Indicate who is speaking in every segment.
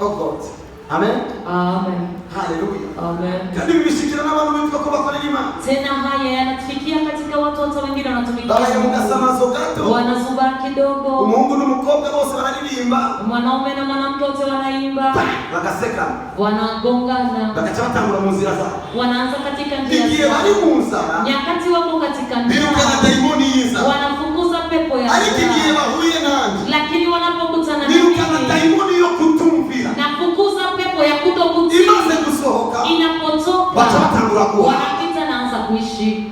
Speaker 1: of God. Amen.
Speaker 2: Amen.
Speaker 1: Hallelujah.
Speaker 2: Amen.
Speaker 1: Kandi bishikira n'abantu bitwa ko bakorera Imana.
Speaker 2: Tena haya yanatufikia katika watu wengine wanatumikia.
Speaker 1: Baba mukasama zogato.
Speaker 2: Wanazuba kidogo.
Speaker 1: Umuhungu n'umukobwa bose bararirimba.
Speaker 2: Mwanaume na mwanamke wote wanaimba.
Speaker 1: Bagaseka.
Speaker 2: Wanagongana.
Speaker 1: Bagacha batangura mu nzira zabo.
Speaker 2: Wanaanza katika njia.
Speaker 1: Igihe bari kuza.
Speaker 2: Nyakati wako katika njia.
Speaker 1: Birukana daimoni yiza.
Speaker 2: Wanafukuza pepo ya.
Speaker 1: Ariko igihe bahuye nanje.
Speaker 2: Lakini wanapokutana na
Speaker 1: birukana daimoni yo kutumvira.
Speaker 2: Nafukuza pepo ya kutokutii.
Speaker 1: Imaze gusohoka.
Speaker 2: Inapotoka.
Speaker 1: Batangura kuwa.
Speaker 2: Wanapita naanza kuishi.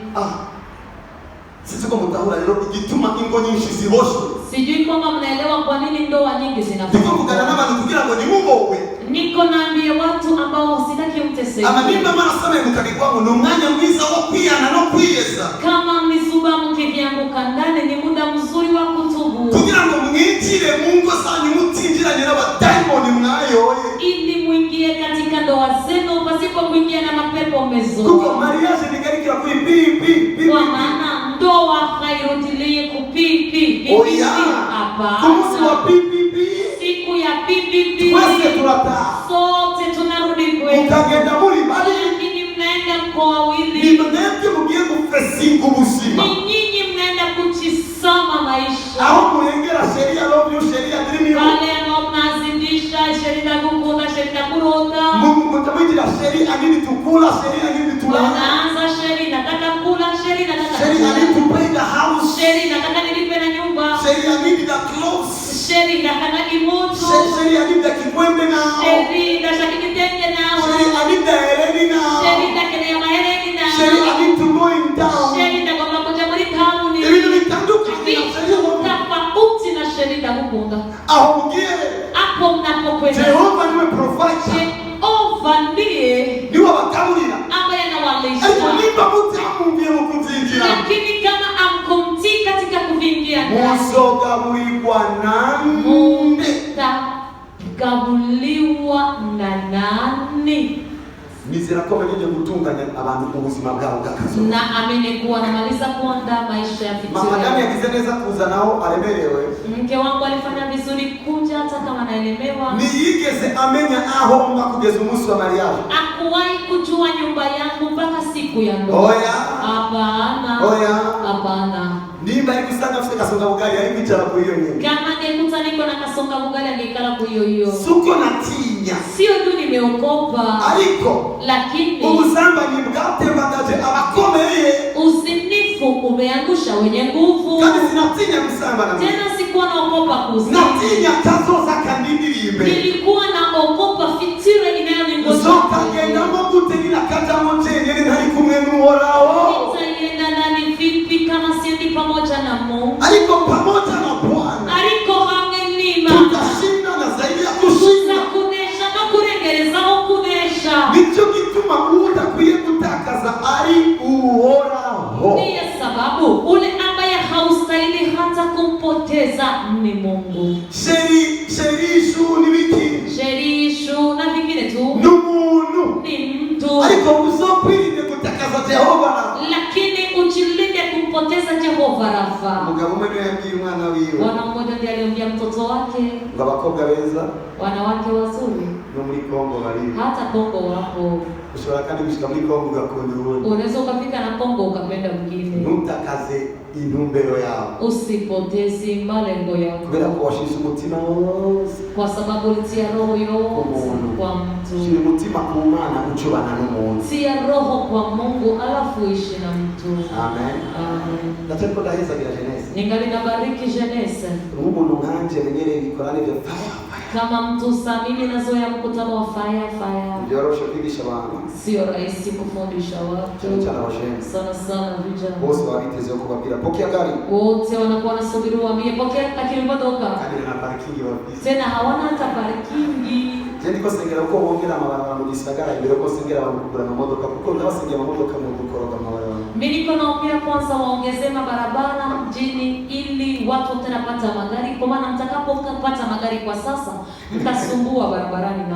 Speaker 1: Sisi kwa mtahura leo igituma ingo nyinshi ziboshwe.
Speaker 2: Sijui kwamba mnaelewa kwa nini ndoa nyingi zinafungwa.
Speaker 1: Niko kugana n'abantu kugira ngo nimubowe.
Speaker 2: Niko naambia watu ambao sitaki mteseke.
Speaker 1: Amanimba mara sana mukabigwamo no mwanya mwiza wo kwiyana no kwiyeza.
Speaker 2: Kama misuba mkivianguka ndani ni muda mzuri wa kutubu.
Speaker 1: Kugira ngo mwinjire mungo zanyu mutinjiranye n'abadaimoni mwayoye.
Speaker 2: Ili muingie katika ndoa zenu pasipo kuingia na mapepo mezo.
Speaker 1: Kuko mariage nigarikira kuri pi.
Speaker 2: Kwa maana ndoa hairudiliye kupipi.
Speaker 1: Oya.
Speaker 2: Hapa.
Speaker 1: Kumusi wa pi.
Speaker 2: Siku ya pipi.
Speaker 1: Twese turata.
Speaker 2: Sote tunarudi kwetu.
Speaker 1: Mukagenda muri bali.
Speaker 2: Lakini mnaenda mkoa wawili.
Speaker 1: Ni mnende mugiye gufesinga ubuzima.
Speaker 2: Ni nyinyi mnaenda kuchisama maisha.
Speaker 1: Aho murengera sheria love you sheria dream you.
Speaker 2: Wale ambao mnazidisha sheria gukunda sheria kurota.
Speaker 1: Mungu mtamwitira sheria nini tukula sheria nini tulala.
Speaker 2: Wanaanza sheria nataka kula sheria nataka.
Speaker 1: Sheria nini to pay the house.
Speaker 2: Sheria nataka nilipe na nyumba.
Speaker 1: Sheria nini the clothes.
Speaker 2: Sheria nataka kimoto.
Speaker 1: Sheria nini the kikwembe na.
Speaker 2: Sheria nataka kitenge na.
Speaker 1: Sheria nini the hereni na.
Speaker 2: Sheria nataka mahereni na.
Speaker 1: Sheria nini to go in town.
Speaker 2: Sheria nataka kuja muri town.
Speaker 1: Ibintu bitanduka.
Speaker 2: Tofauti na sheria gukunda.
Speaker 1: Aho mugiye.
Speaker 2: Hapo mnapokwenda.
Speaker 1: Jehova niwe provider.
Speaker 2: Jehova ndiye.
Speaker 1: Niwe bakaburira.
Speaker 2: Ambaye anawalisha.
Speaker 1: Ariko nimba mutamumviye mu kuzinjira.
Speaker 2: Lakini kama amkumtii katika kuvingia
Speaker 1: muzogaburirwa nande.
Speaker 2: Mutagabuliwa na nani?
Speaker 1: Nizera ko bagiye gutunganya abantu mu buzima bwabo bw'akazi.
Speaker 2: Na amene kuwa namaliza kuandaa maisha ya fitiri.
Speaker 1: Mama Dami yagize neza kuza nao aremerewe.
Speaker 2: Mke wangu alifanya vizuri kuja hata kama anaelemewa.
Speaker 1: Niyigeze amenya aho mba kugeza umunsi wa mariage.
Speaker 2: Hakuwahi kujua nyumba yangu mpaka siku ya ndoa.
Speaker 1: Oya.
Speaker 2: Hapana.
Speaker 1: Oya.
Speaker 2: Hapana.
Speaker 1: Nimba kusanga afite kasonga bugali ari kwicara ku iyo nyine.
Speaker 2: Kama angekuta niko na kasonga bugali angekala ku hiyo.
Speaker 1: Suko natinya.
Speaker 2: Sio tu nimeokopa.
Speaker 1: Ariko.
Speaker 2: Lakini
Speaker 1: ubusambanyi bwatembagaje abakomeye.
Speaker 2: Usinifu umeangusha wenye nguvu.
Speaker 1: Kandi sinatinya kusambana.
Speaker 2: Tena sikuwa naogopa kuzini.
Speaker 1: Natinya kazoza kandirimbe.
Speaker 2: Nilikuwa naogopa fitira inayoningoja.
Speaker 1: Zoka genda mugute nilakata motenge ntari kumwe n'uhoraho.
Speaker 2: Nitaenda ndani vipi kama siendi pamoja na Mungu?
Speaker 1: Ariko pamoja na Bwana.
Speaker 2: Ariko hangenima.
Speaker 1: Tutashinda na zaidi ya kushinda.
Speaker 2: Kunesha na kurengereza au kunesha.
Speaker 1: Nicho gituma udakwiye gutakaza ari uhoraho.
Speaker 2: Ndiyo sababu ule ambaye haustahili hata kumpoteza ni Mungu.
Speaker 1: Sherishu ni wiki.
Speaker 2: Sherishu na vingine tu.
Speaker 1: Numuntu.
Speaker 2: Ni mtu.
Speaker 1: Ariko uzokwirinde gutakaza Jehova.
Speaker 2: Lakini uchilinde kumpoteza Jehova Rafa.
Speaker 1: Mugabo umwe yabwiye umwana wiwe.
Speaker 2: Bwana mmoja ndiye aliambia mtoto wake.
Speaker 1: Ngo abakobwa beza.
Speaker 2: Wanawake wazuri.
Speaker 1: No muri Kongo bari.
Speaker 2: Hata Kongo wapo.
Speaker 1: Ushobora kandi gushika muri Kongo ugakunda ubundi.
Speaker 2: Unaweza ukafika na Kongo ukapenda mwingine.
Speaker 1: Ntutakaze intumbero yawe.
Speaker 2: Usipoteze malengo yako.
Speaker 1: Kubera ko washize umutima wose.
Speaker 2: Kwa sababu ulitia roho yote kwa mtu.
Speaker 1: Shira umutima ku Mana ucubana n'umuntu.
Speaker 2: Tia roho kwa Mungu alafu ishi na mtu.
Speaker 1: Amen.
Speaker 2: Amen.
Speaker 1: Nataka ndaheza bila Genese.
Speaker 2: Ningali nabariki Genese.
Speaker 1: Umuntu nkanje menyere bikorane bya fire.
Speaker 2: Kama mtu samini nazoea mkutano wa fire.
Speaker 1: Nyorosho kwigisha abantu.
Speaker 2: Sio rahisi kufundisha watu. Sana vijana.
Speaker 1: Bose babiteze kubabwira pokea gari.
Speaker 2: Wote wanakuwa nasubiri waambie pokea lakini modoka.
Speaker 1: Kandi na parking wabise.
Speaker 2: Tena hawana hata parking.
Speaker 1: Je ndiko sengera uko wongera amabarabara mu gisagara imbere ko sengera abantu kugura amamodoka kuko ndabasengera amamodoka mu gukoroga amabarabara.
Speaker 2: Mimi niko naombea kwanza waongeze mabarabara mjini ili watu watanapata magari kwa maana mtakapopata magari kwa sasa mtasumbua barabarani na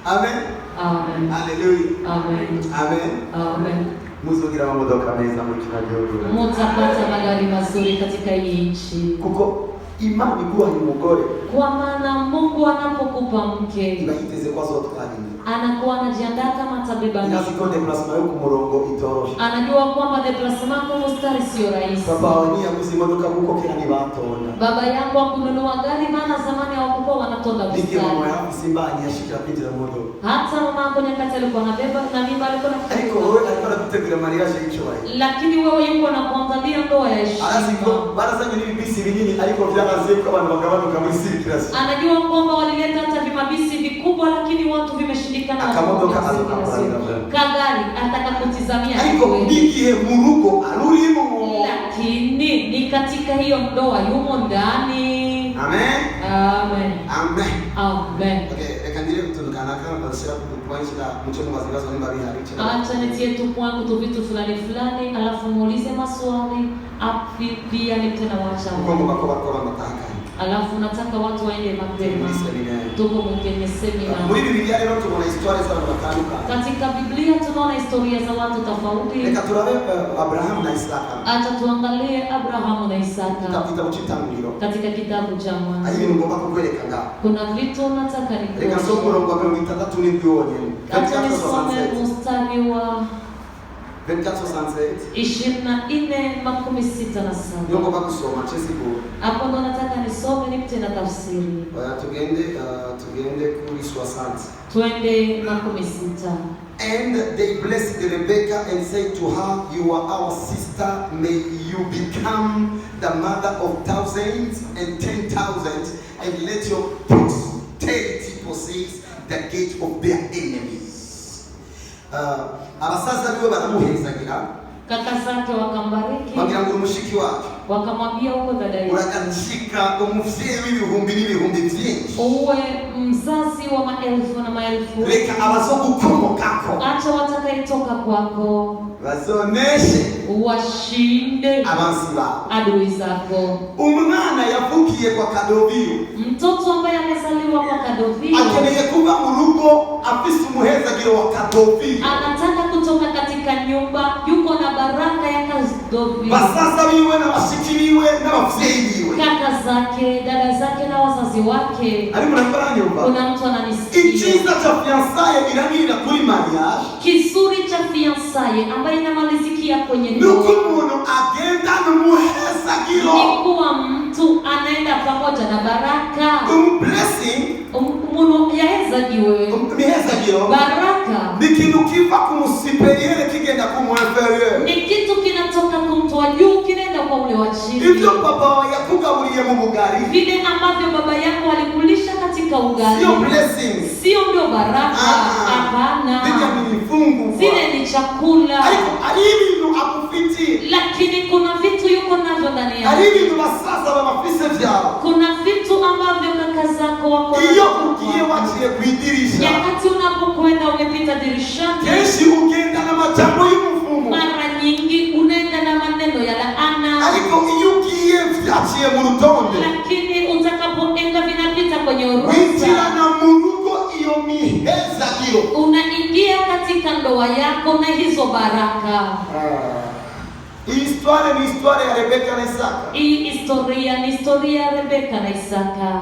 Speaker 1: Amen.
Speaker 2: Amen.
Speaker 1: Hallelujah.
Speaker 2: Amen.
Speaker 1: Amen.
Speaker 2: Amen.
Speaker 1: Muzogira amamodoka meza mu kinagihugu.
Speaker 2: Mtapata magari mazuri katika hii nchi.
Speaker 1: Kuko Imani guha umugore.
Speaker 2: Kwa maana Mungu anapokupa mke
Speaker 1: Ibahiteze kwa zote kandi.
Speaker 2: anakuwa anajiandaa kama atabeba.
Speaker 1: Inazikonde plasma yo ku murongo itoroshe.
Speaker 2: Anajua kwamba deplacement kwa mstari sio rahisi.
Speaker 1: Baba wani yaguze imodoka kuko kera ni batonda.
Speaker 2: Baba yangu akununua gari maana zamani hawakuwa wanatonda
Speaker 1: Niki
Speaker 2: mstari.
Speaker 1: mama yangu simbani yashikira kwinjira mu modoka.
Speaker 2: Hata mama yako nyakati alikuwa anabeba na mimba alikuwa
Speaker 1: Ariko
Speaker 2: anabeba.
Speaker 1: wowe alikuwa anakutegura mariage y'icyubahiro.
Speaker 2: Lakini wewe yuko na kuangalia ndoa ya heshima.
Speaker 1: Arasiko barazanye n'ibibisi binini ariko byamaze ko abantu bagabanuka muri sirikirasi.
Speaker 2: Anajua kwamba walileta hata vimabisi vikubwa lakini watu vimeshindikana.
Speaker 1: Akamodoka azokaparira.
Speaker 2: Kagari atakapotizamia.
Speaker 1: Ariko nigihe mu rugo arurimo.
Speaker 2: Lakini ni katika hiyo ndoa yumo ndani.
Speaker 1: Amen.
Speaker 2: Amen.
Speaker 1: Amen.
Speaker 2: Amen.
Speaker 1: Okay, reka ndire gutundukana kama basira kukupangira mucyo mubaza ibibazo nimba bihari cyane.
Speaker 2: Acha nitie tu kwangu tu vitu fulani fulani alafu muulize maswali api pia nitanawacha.
Speaker 1: Ngomba ko bakora amataka.
Speaker 2: Alafu nataka watu waende mapema. Tuko mkenge semina.
Speaker 1: Muri Biblia rero tubona historia z'abantu batandukanye.
Speaker 2: Katika Biblia tunaona historia za watu tofauti.
Speaker 1: Reka turabe Abraham na Isaka.
Speaker 2: Acha tuangalie Abrahamu na Isaka.
Speaker 1: Kitabu cy'Itangiriro.
Speaker 2: Katika kitabu cha Mwanzo.
Speaker 1: Ayi ngomba kukwereka nga.
Speaker 2: Kuna vitu nataka nikuonyeshe.
Speaker 1: Reka somo murongo wa 63 n'indwi wonyene.
Speaker 2: Acha nisome mstari wa 24:67.
Speaker 1: Ngomba kusoma chesibu.
Speaker 2: Hapo ndo nataka nisome nipite na tafsiri.
Speaker 1: Tugende kuri 60.
Speaker 2: Twende 60.
Speaker 1: And they blessed Rebekah and said to her, "You are our sister. May you become the mother of thousands and 10,000, and let your posterity possess the gate of their enemies." Abasaza biwe baramuhezagira.
Speaker 2: Kaka zake wakambariki.
Speaker 1: Bagira ngo umushiki wacu.
Speaker 2: Wakamwambia uko dada yetu.
Speaker 1: Urakanshika umuvyeyi w'ibihumbi n'ibihumbi vyinshi.
Speaker 2: Uwe mzazi wa maelfu na maelfu.
Speaker 1: Reka abazogukomokako.
Speaker 2: Acha watakaitoka kwako.
Speaker 1: Bazoneshe.
Speaker 2: Washinde.
Speaker 1: Abansi babo.
Speaker 2: Adui zako.
Speaker 1: Umwana yavukiye kwa Kadoviyo.
Speaker 2: Mtoto ambaye amezaliwa kwa Kadoviyo.
Speaker 1: Akeneye kuba mu rugo afise umuhezagiro wa Kadoviyo.
Speaker 2: Anataka kutoka katika nyumba yuko na baraka ya Kadoviyo.
Speaker 1: Basaza biwe na bashiki biwe n'abavyeyi biwe.
Speaker 2: Kaka zake, dada zake na wazazi wake.
Speaker 1: Ari murafara nyumba.
Speaker 2: Kuna mtu ananisikia.
Speaker 1: Ikiza cha fiançailles irangira kuri mariage.
Speaker 2: Kizuri cha fiançailles ambaye inamalizikia kwenye ndoa.
Speaker 1: Nuko umuntu agenda n'umuhezagiro.
Speaker 2: Ni kuwa mtu anaenda pamoja na baraka.
Speaker 1: Blessing.
Speaker 2: Umuntu yahezagiwe.
Speaker 1: Mihezagiro.
Speaker 2: Baraka.
Speaker 1: Ni kintu kiva ku superieur kigenda ku inferieur.
Speaker 2: Ni kitu kinatoka kwa mtu wa juu kinaenda kwa ule wa chini.
Speaker 1: Ivyo baba yakugaburiye mu bugari.
Speaker 2: Vile ambavyo baba yako alikulisha katika ugali.
Speaker 1: Sio blessing.
Speaker 2: Sio ndio baraka. Hapana.
Speaker 1: Ndika mifungu.
Speaker 2: Zile ni chakula.
Speaker 1: Ari ibintu akufiti.
Speaker 2: Lakini kuna vitu yuko navyo ndani yako.
Speaker 1: Ari ibintu basaza babafise vyao.
Speaker 2: Kuna vitu ambavyo kaka zako wako navyo.
Speaker 1: Iyo ugiye waciye kwidirisha.
Speaker 2: Wakati unapokwenda umepita dirishani.
Speaker 1: Keshi ugenda na majambo y'umufumo.
Speaker 2: Mara nyingi unaenda na maneno ya laana.
Speaker 1: Ariko iyo ugiye vyaciye mu rutonde.
Speaker 2: Lakini utakapoenda vinapita kwenye orodha.
Speaker 1: Winjira na mu rugo iyo mihezagiro.
Speaker 2: Unaingia katika ndoa yako na hizo baraka.
Speaker 1: Hii historia ni historia ya Rebeka na Isaka.
Speaker 2: Hii historia ni historia ya Rebeka na Isaka.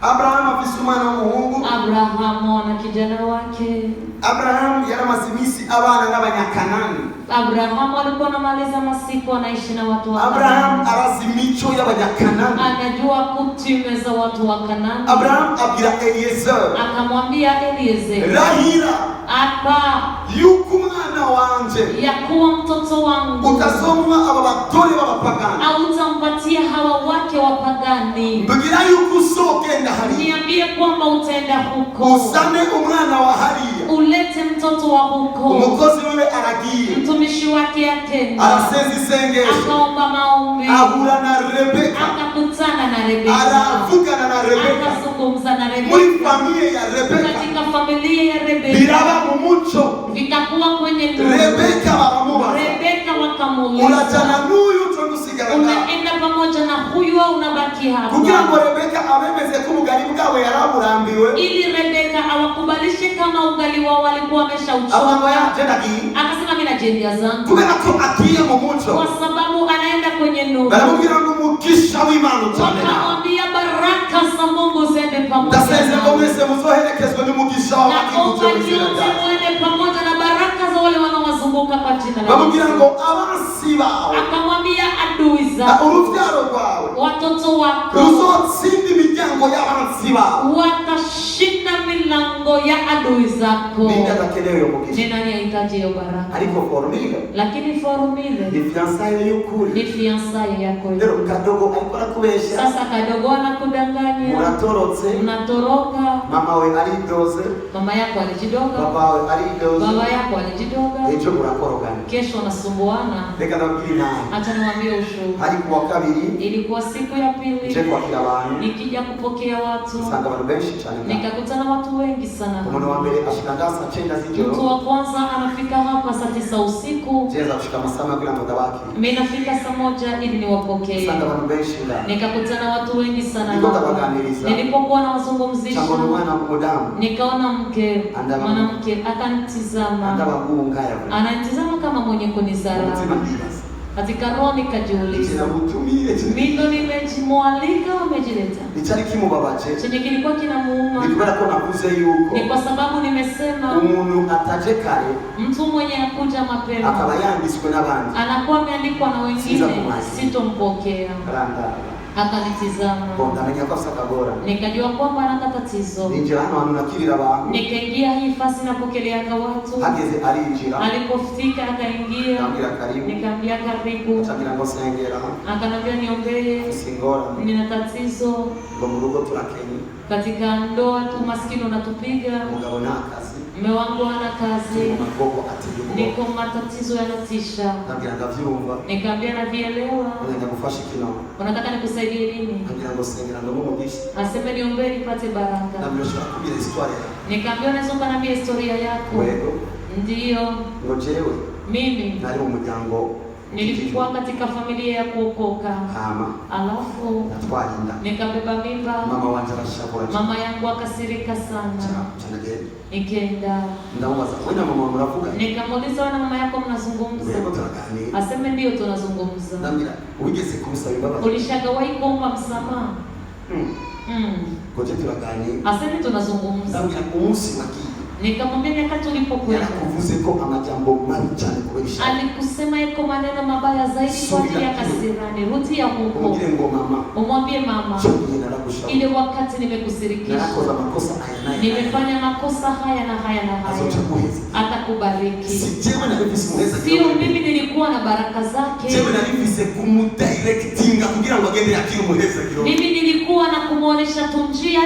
Speaker 1: Abraham afise umwana w'umuhungu.
Speaker 2: Abrahamu na kijana wake.
Speaker 1: Abraham yaramazimisi abana n'abanyakanani.
Speaker 2: Abrahamu alikuwa anamaliza masiku anaishi na watu wa
Speaker 1: Abraham arazi mico y'abanyakanani.
Speaker 2: Anajua kutume za watu wa Kanani.
Speaker 1: Abraham abwira Eliezer.
Speaker 2: Akamwambia Eliezer.
Speaker 1: Rahira.
Speaker 2: Apa.
Speaker 1: Yuko umwana wanje.
Speaker 2: Ya kuwa mtoto wangu.
Speaker 1: Utasomwa aba batore b'abapagani.
Speaker 2: Au utampatia hawa wake wapagani.
Speaker 1: Mbwira yuko usogenda hariya.
Speaker 2: Niambie kwamba utaenda huko.
Speaker 1: Usane umwana wa hariya.
Speaker 2: Ulete mtoto wa huko.
Speaker 1: Umukozi wewe aragiye.
Speaker 2: Mtumishi wake akenda.
Speaker 1: Arasenza isengesho.
Speaker 2: Akaomba maombi.
Speaker 1: Ahura na Rebeka.
Speaker 2: Akakutana na Rebeka.
Speaker 1: Aravugana na Rebeka.
Speaker 2: Akazungumza na Rebeka.
Speaker 1: Muri familia ya Rebeka.
Speaker 2: Katika familia ya Rebeka.
Speaker 1: Biraba mu muco.
Speaker 2: Vikakuwa kwenye ndoa.
Speaker 1: Rebeka baramubaza.
Speaker 2: Rebeka wakamuuliza.
Speaker 1: Unajana n'uyu cyo gusigara.
Speaker 2: Unaenda pamoja na huyu ukiwa unabaki hapa.
Speaker 1: Kugira ngo Rebeka abemeze ko ubugari bwawe yaraburambiwe.
Speaker 2: Ili Rebeka awakubalishe kama ugali wao walikuwa wameshauchoka. Akasema mimi najendia zangu.
Speaker 1: Kubera ko akiye mu muco.
Speaker 2: Kwa sababu anaenda kwenye nuru.
Speaker 1: Baramubwira ngo umugisha w'Imana utamena.
Speaker 2: Wakamwambia baraka za Mungu ziende pamoja.
Speaker 1: Ndaseze ngo mwese muzoherekezwe n'umugisha w'abakiguze w'izina ryawe.
Speaker 2: Muende pamoja na baraka za wale wanaowazunguka kwa jina la Yesu.
Speaker 1: Bamubwira ngo abansi bawe.
Speaker 2: Akamwambia adui zako.
Speaker 1: Uruvyaro rwawe.
Speaker 2: Watoto wako.
Speaker 1: Ruzotsinda imiryango y'abansi bawe.
Speaker 2: Watashinda milango ya adui zako.
Speaker 1: Ninde adakenewe umugisha?
Speaker 2: Ni nani anahitaji hiyo baraka?
Speaker 1: Ariko formule.
Speaker 2: Lakini formule
Speaker 1: ni fiançailles y'ukuri.
Speaker 2: Ni fiançailles yako.
Speaker 1: Rero kadogo alikuwa anakubesha.
Speaker 2: Sasa kadogo anakudanganya.
Speaker 1: Unatorotse.
Speaker 2: Unatoroka.
Speaker 1: Mama we alidoze.
Speaker 2: Mama yako alijidoga.
Speaker 1: Baba we alidoze.
Speaker 2: Baba yako alijidoga.
Speaker 1: Ejo murakorogana.
Speaker 2: Kesho unasumbuana.
Speaker 1: Reka nabwira.
Speaker 2: Acha niwaambie ushuhuda.
Speaker 1: Hari kuwa kabiri.
Speaker 2: Ilikuwa siku ya pili.
Speaker 1: Je kwakira abantu.
Speaker 2: Nikija kupokea watu.
Speaker 1: Sanga abantu benshi cyane.
Speaker 2: Nikakutana watu wengi sana.
Speaker 1: Umuntu wa mbere ashika saa 9 z'ijoro.
Speaker 2: Mtu wa kwanza anafika hapa saa 9 usiku.
Speaker 1: Jeza kushika masaa bila mtawaki.
Speaker 2: Mimi nafika saa 1 ili niwapokee.
Speaker 1: Sanga abantu benshi ndani.
Speaker 2: Nikakutana watu wengi sana.
Speaker 1: Nikabaganiriza.
Speaker 2: Nilipokuwa na wazungumzisha.
Speaker 1: Chambo mwana mudamu.
Speaker 2: Nikaona mwanamke akanitizama. Ananitizama kama mwenye kunizarau. Katika roho nikajiuliza. Mimi ndo nimejimwalika au nimejileta? Chenye kilikuwa kinamuuma. Ni kwa sababu nimesema mtu mwenye akuja mapema anakuwa ameandikwa na wengine, sitompokea. Akanitizama. Nikajua kwamba ana tatizo. Nikaingia hii fasi na pokeleaga watu. Alipofika akaingia. Nikamwambia karibu. Akanambia niombee. Nina tatizo. Katika ndoa tu maskini unatupiga. Mume wangu hana kazi. Niko matatizo yanatisha. Nikamwambia navielewa. Unataka nikusaidie nini? Aseme niombee nipate baraka. Nikamwambia unaweza kuniambia historia yako? Ndio. Mimi nilikuwa katika familia ya kuokoka. Alafu nikabeba mimba. Mama yangu akasirika sana. Nikaenda. Nikamuuliza wana mama yako mnazungumza? Aseme ndio tunazungumza. Ulishagawahi kuomba msamaha? Aseme tunazungumza. Nikamwambia nyakati ulipokwenda alikusema iko maneno mabaya zaidi kwa ajili ya kasirani. Rudia huko. Umwambie mama ile wakati nimekusirikisha, nimefanya makosa haya na haya na haya, atakubariki. Sio mimi nilikuwa na baraka zake, mimi nilikuwa na kumuonesha tu njia